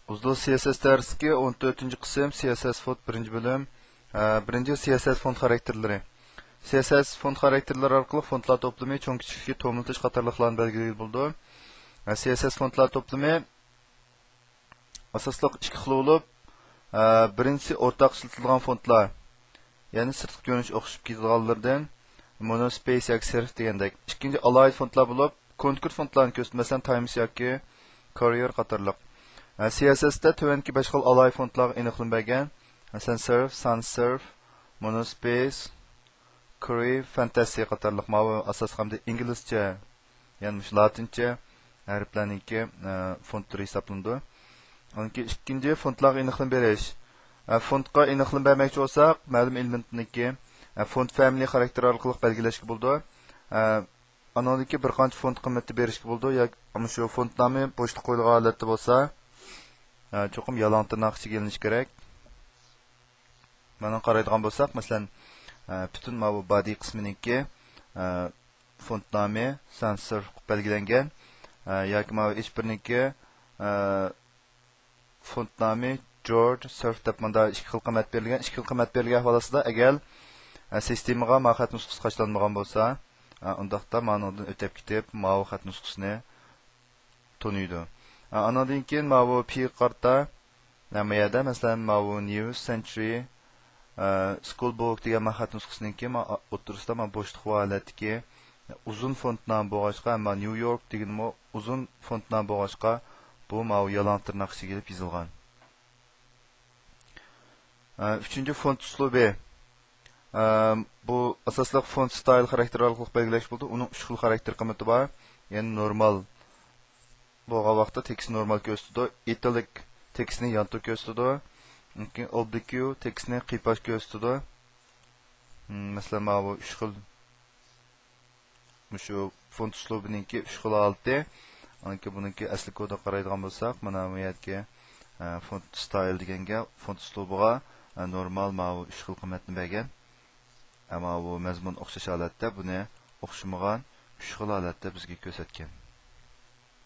Uzlu CSS dersi 14. qism CSS font 1. bölüm. Birinci CSS font xarakterleri. CSS font xarakterleri orqali fontlar toplumi cho'ng kichiklikka to'miltish qatorliqlarni belgilay bo'ldi. CSS fontlar toplumi asosliq ikki xil bo'lib, birinchisi o'rtaq ishlatilgan fontlar, ya'ni sirtqi ko'rinish o'xshab ketganlardan monospace yoki serif degandek. Ikkinchi alohida fontlar bo'lib, konkret fontlarni ko'rsatib, masalan Times yoki Courier qatorliq. CSS'da tövənki 5 xil alay fontlar aniqlanmagan. Masalan, Serif, Sans Serif, Monospace, Curry, Fantasy qatorliq ma'lum asosida inglizcha, ya'ni latincha harflarniki font turi hisoblanadi. Onki ikkinchi fontlar aniqlan berish. Fontga aniqlan bermoqchi bo'lsak, ma'lum elementniki font family xarakteri orqali belgilashga bo'ldi. Anodagi bir qancha font qiymati berishga bo'ldi, yoki shu font nomi bo'shliq qo'yilgan holatda bo'lsa, cho'qim yalon tirnoq ichiga ilinish kerak. Mana qaraydigan bo'lsak, masalan, butun bu body qisminiki font nomi sans serif belgilangan, yoki hech biriniki font nomi George Surf deb menda ikki xil qiymat berilgan. Ikki xil qiymat berilgan holatda agar sistemaga xat nusxasi qaçlanmagan bo'lsa, undaqda mana undan o'tib ketib, xat nusxasini tonuydi. Anadan keyin bu P qarta namiyada masalan bu News Century Schoolbook degan xat nusxasiniki o'tirisida bo'shliq holatdagi uzun font nom bo'lg'achqa, New York degan uzun font nom bo'lg'achqa bu yalon tirnoq ichiga kelib yozilgan. Üçüncü font uslubi. Bu asosli font style xarakteri orqali belgilash bo'ldi. Uning 3 xil xarakter qiymati bor. Ya'ni normal bo'lgan vaqtda tekst normal ko'rsatadi, italic tekstni yantoq ko'rsatadi, keyin oblique tekstni qiypash ko'rsatadi. Masalan, bu 3 xil shu font uslubiningki 3 xil holati. Anki buningki asli kodga qaraydigan bo'lsak, mana bu yerga font style deganga font uslubiga normal 3 xil qiymatni bergan. Ammo bu mazmun o'xshash holatda buni o'xshamagan 3 xil holatda bizga ko'rsatgan.